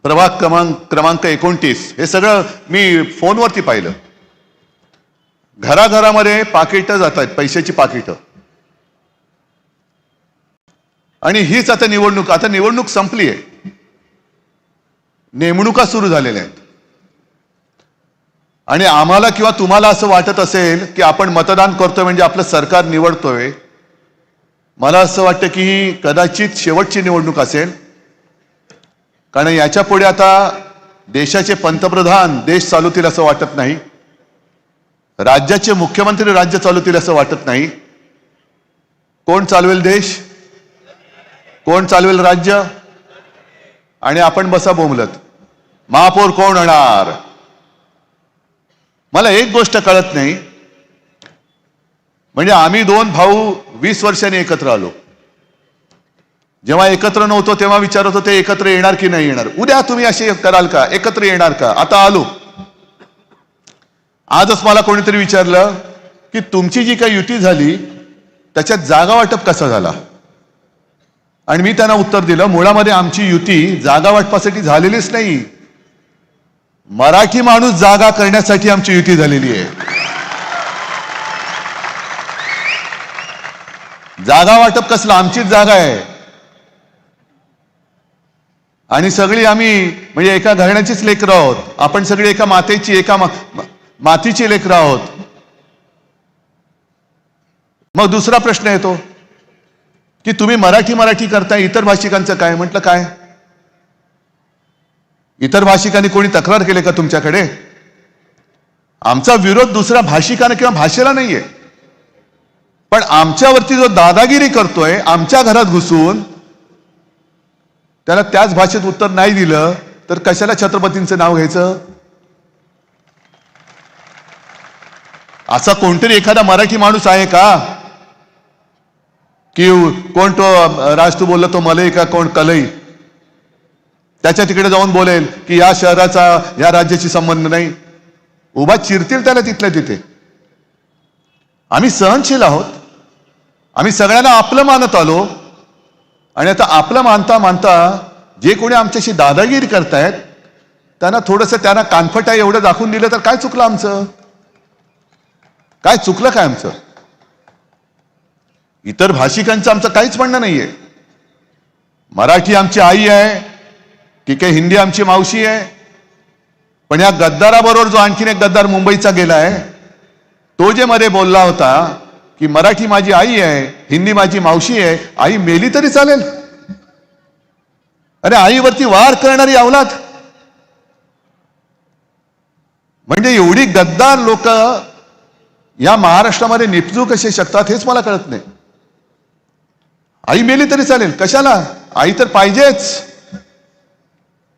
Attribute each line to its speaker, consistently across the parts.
Speaker 1: प्रभाग क्रमांक 29 हे सगळं मी फोनवरती पाहिलं. घराघरामध्ये पाकिटं जात आहेत, पैशाची पाकिटं. आणि हीच आता निवडणूक संपली आहे, नेमणुका सुरू झालेल्या आहेत. आणि आम्हाला किंवा तुम्हाला असं वाटत असेल की आपण मतदान करतोय म्हणजे आपलं सरकार निवडतोय, मला असं वाटतं की ही कदाचित शेवटची निवडणूक असेल. कारण याच्या पुढे आता देशाचे पंतप्रधान देश चालवतील असं वाटत नाही, राज्याचे मुख्यमंत्री राज्य चालवतील असं वाटत नाही. कोण चालवेल देश, कोण चालवेल राज्य? आणि आपण बसा बोंबलत, महापौर कोण होणार? मला एक गोष्ट कळत नाही, म्हणजे आम्ही दोन भाऊ 20 वर्षांनी एकत्र आलो. जेव्हा एकत्र नव्हतो तेव्हा विचारत होते एकत्र येणार की नाही येणार, उद्या तुम्ही असे कराल का, एकत्र येणार का? आता आलो. आजच मला कोणीतरी विचारलं की तुमची जी काही युती झाली त्याच्यात जागा वाटप कसा झाला. आणि मी त्यांना उत्तर दिलं, मुळामध्ये आमची युती जागा वाटपासाठी झालेलीच नाही, मराठी माणूस जागा करण्यासाठी आमची युती झालेली आहे. जागा वाटप कसलं, आमचीच जागा आहे. आणि सगळी आम्ही म्हणजे एका घराण्याचीच लेकरं आहोत. आपण सगळी एका मातेची, एका मातीची लेकरं आहोत. मग दुसरा प्रश्न येतो की तुम्ही मराठी करताय, इतर भाषिकांचं काय? म्हटलं काय, इतर भाषिकांनी कोणी तक्रार केली का तुमच्याकडे? आमचा विरोध दुसऱ्या भाषिकांना किंवा भाषेला नाहीये, पण आमच्यावरती जो दादागिरी करतोय, आमच्या घरात घुसून त्याला त्याच भाषेत उत्तर नाही दिलं तर कशाला छत्रपतींचं नाव घ्यायचं? असा कोणतरी एखादा मराठी माणूस आहे का की कोण तो राज तू बोलला तो मलई का कोण कलई, त्याच्या तिकडे जाऊन बोलेल की या शहराचा या राज्याशी संबंध नाही? उभा चिरतील त्याला तिथल्या तिथे. आम्ही सहनशील आहोत, आम्ही सगळ्यांना आपलं मानत आलो. आणि आता आपलं मानता मानता जे कोणी आमच्याशी दादागिरी करतायत त्यांना थोडंसं त्यांना कानफटा एवढं दाखवून दिलं तर काय चुकलं आमचं? काय चुकलं काय आमचं? इतर भाषिकांचं आमचं काहीच म्हणणं नाहीये. मराठी आमची आई आहे, ठीक आहे, हिंदी आमची मावशी आहे. पण या गद्दाराबरोबर जो आणखीन एक गद्दार मुंबईचा गेलाय, तो जे मध्ये बोलला होता की मराठी माझी आई आहे, हिंदी माझी मावशी आहे, आई मेली तरी चालेल. अरे आईवरती वार करणारी अवलाद, म्हणजे एवढी गद्दार लोक या महाराष्ट्रामध्ये निपजू कसे शकतात हेच मला कळत नाही. आई मेली तरी चालेल, कशाला? आई तर पाहिजेच.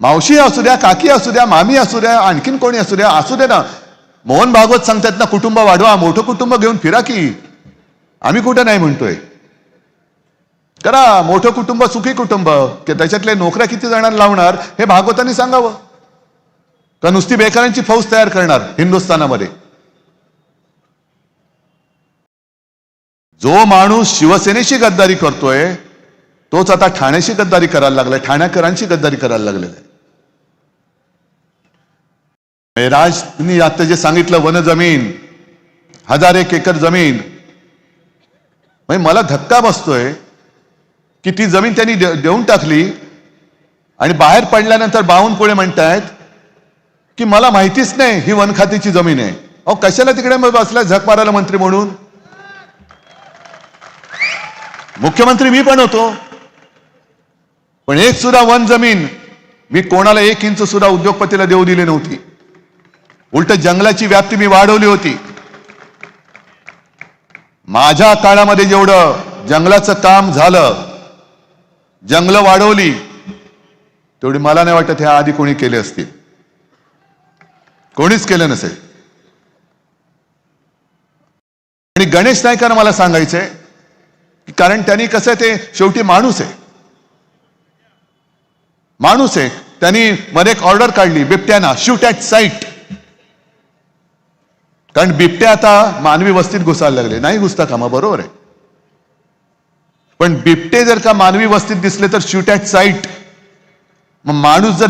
Speaker 1: मावशी असू द्या, काकी असू द्या, मामी असू द्या, आणखीन कोणी असू दे ना. मोहन भागवत सांगतात ना, कुटुंब वाढवा, मोठं कुटुंब घेऊन फिरा की. आम्ही कुठं नाही म्हणतोय, करा मोठं कुटुंब, सुखी कुटुंब. त्याच्यातले नोकऱ्या किती जणांना लावणार हे भागवतांनी सांगावं, का नुसती बेकारांची फौज तयार करणार हिंदुस्थानामध्ये? जो माणूस शिवसेनेशी गद्दारी करतोय तोच आता ठाण्याशी गद्दारी करायला लागलाय, ठाण्याकरांची गद्दारी करायला लागलेला आहे. राजनी आता जे सांगितलं, वन जमीन 1001 एकर जमीन, म्हणजे मला धक्का बसतोय की ती जमीन त्यांनी देऊन टाकली आणि बाहेर पडल्यानंतर बावनकुळे म्हणतायत की मला माहितीच नाही ही वन खात्याची जमीन आहे. अहो कशाला तिकडे बसलाय झक मारायला मंत्री म्हणून? मुख्यमंत्री मी पण होतो, पण एक सुद्धा वन जमीन मी कोणाला 1 इंच सुद्धा उद्योगपतीला देऊ दिली नव्हती. उलट जंगलाची व्याप्ती मी वाढवली होती. माझ्या काळामध्ये जेवढं जंगलाचं काम झालं, जंगलं वाढवली, तेवढी मला नाही वाटत ह्या आधी कोणी केले असतील. कोणीच केलं नसेल. आणि गणेश नाईकांना मला सांगायचंय, कारण त्यांनी कसं आहे, ते शेवटी माणूस आहे. त्यांनी मध्ये एक ऑर्डर काढली बिबट्याना, शूट ॲट साईट. कारण बिबट्या आता मानवी वस्तीत घुसायला लागले, नाही घुसता कामा, बरोबर आहे. पण बिबटे जर का मानवी वस्तीत दिसले तर शूट ॲट साईट. मग माणूस जर